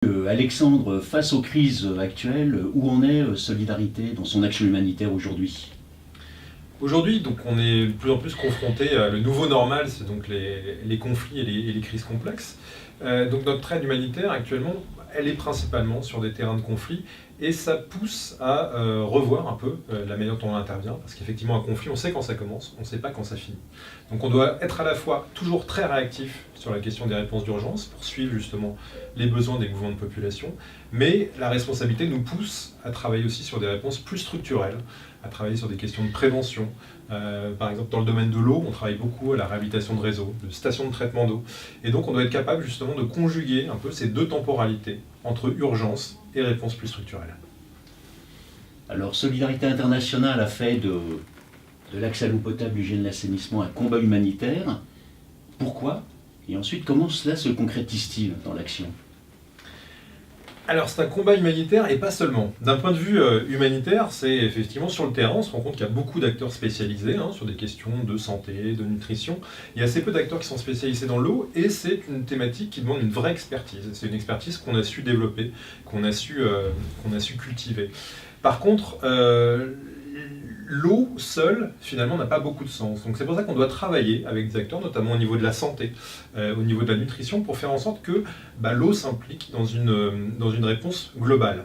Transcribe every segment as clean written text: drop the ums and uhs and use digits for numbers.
Alexandre, face aux crises actuelles, où en est Solidarité dans son action humanitaire aujourd'hui? Aujourd'hui, donc, on est de plus en plus confronté à le nouveau normal, c'est donc les conflits et les crises complexes. Donc notre aide humanitaire actuellement, elle est principalement sur des terrains de conflit et ça pousse à revoir un peu la manière dont on intervient, parce qu'effectivement un conflit, on sait quand ça commence, on ne sait pas quand ça finit. Donc on doit être à la fois toujours très réactif sur la question des réponses d'urgence pour suivre justement les besoins des mouvements de population, mais la responsabilité nous pousse à travailler aussi sur des réponses plus structurelles, à travailler sur des questions de prévention. Par exemple, dans le domaine de l'eau, on travaille beaucoup à la réhabilitation de réseaux, de stations de traitement d'eau. Et donc, on doit être capable justement de conjuguer un peu ces deux temporalités entre urgence et réponse plus structurelle. Alors, Solidarité Internationale a fait de l'accès à l'eau potable, l'hygiène et l'assainissement un combat humanitaire. Pourquoi? Et ensuite, comment cela se concrétise-t-il dans l'action? Alors c'est un combat humanitaire et pas seulement. D'un point de vue humanitaire, c'est effectivement sur le terrain, on se rend compte qu'il y a beaucoup d'acteurs spécialisés sur des questions de santé, de nutrition. Il y a assez peu d'acteurs qui sont spécialisés dans l'eau et c'est une thématique qui demande une vraie expertise. C'est une expertise qu'on a su développer, qu'on a su cultiver. Par contre, l'eau seule, finalement, n'a pas beaucoup de sens. Donc c'est pour ça qu'on doit travailler avec des acteurs, notamment au niveau de la santé, au niveau de la nutrition, pour faire en sorte que l'eau s'implique dans une réponse globale.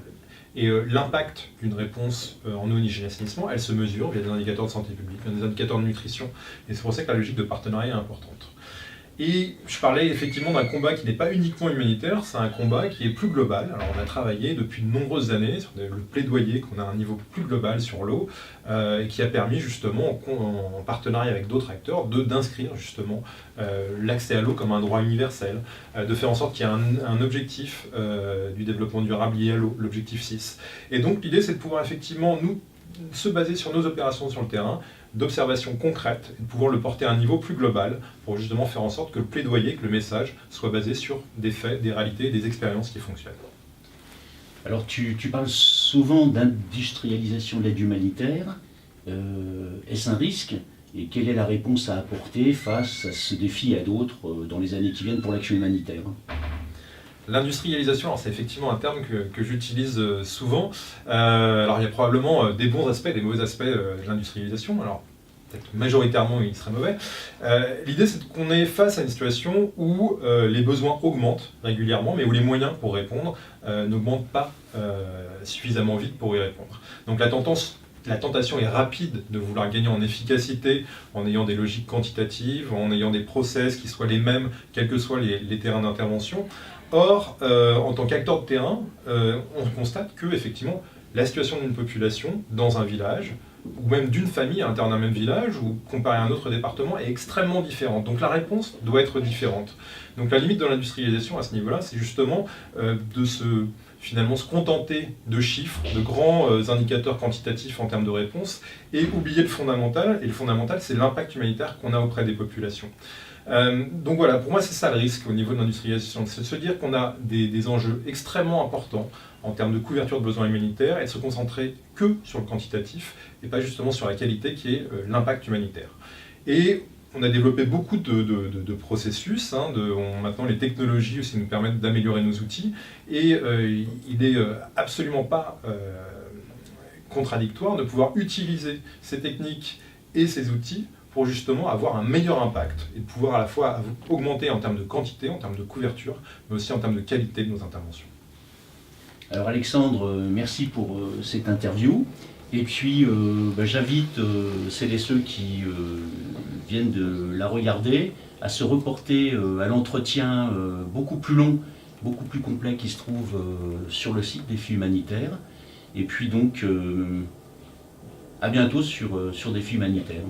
Et l'impact d'une réponse en eau, hygiène et assainissement, elle se mesure via des indicateurs de santé publique, via des indicateurs de nutrition. Et c'est pour ça que la logique de partenariat est importante. Et je parlais effectivement d'un combat qui n'est pas uniquement humanitaire, c'est un combat qui est plus global. Alors on a travaillé depuis de nombreuses années sur le plaidoyer qu'on a à un niveau plus global sur l'eau, et qui a permis justement, en partenariat avec d'autres acteurs, d'inscrire justement l'accès à l'eau comme un droit universel, de faire en sorte qu'il y ait un objectif du développement durable lié à l'eau, l'objectif 6. Et donc l'idée c'est de pouvoir effectivement nous se baser sur nos opérations sur le terrain, d'observation concrète, et de pouvoir le porter à un niveau plus global pour justement faire en sorte que le plaidoyer, que le message soit basé sur des faits, des réalités, des expériences qui fonctionnent. Alors tu parles souvent d'industrialisation de l'aide humanitaire. Est-ce un risque? Et quelle est la réponse à apporter face à ce défi et à d'autres dans les années qui viennent pour l'action humanitaire? L'industrialisation, c'est effectivement un terme que j'utilise souvent. Alors il y a probablement des bons aspects, des mauvais aspects de l'industrialisation. Alors peut-être majoritairement il serait mauvais. L'idée c'est qu'on est face à une situation où les besoins augmentent régulièrement, mais où les moyens pour répondre n'augmentent pas suffisamment vite pour y répondre. Donc la tentation est rapide de vouloir gagner en efficacité en ayant des logiques quantitatives, en ayant des process qui soient les mêmes, quels que soient les terrains d'intervention. Or, en tant qu'acteur de terrain, on constate que effectivement, la situation d'une population dans un village, ou même d'une famille à l'intérieur d'un même village, ou comparé à un autre département, est extrêmement différente. Donc la réponse doit être différente. Donc la limite de l'industrialisation à ce niveau-là, c'est justement finalement se contenter de chiffres, de grands indicateurs quantitatifs en termes de réponse, et oublier le fondamental. Et le fondamental, c'est l'impact humanitaire qu'on a auprès des populations. Donc voilà, pour moi c'est ça le risque au niveau de l'industrialisation, c'est de se dire qu'on a des enjeux extrêmement importants en termes de couverture de besoins humanitaires et de se concentrer que sur le quantitatif et pas justement sur la qualité qui est l'impact humanitaire. Et on a développé beaucoup de processus, maintenant les technologies aussi nous permettent d'améliorer nos outils et il n'est absolument pas contradictoire de pouvoir utiliser ces techniques et ces outils pour justement avoir un meilleur impact et de pouvoir à la fois augmenter en termes de quantité, en termes de couverture, mais aussi en termes de qualité de nos interventions. Alors Alexandre, merci pour cette interview. Et puis j'invite celles et ceux qui viennent de la regarder à se reporter à l'entretien beaucoup plus long, beaucoup plus complet qui se trouve sur le site Défi Humanitaire. Et puis donc à bientôt sur Défi Humanitaire.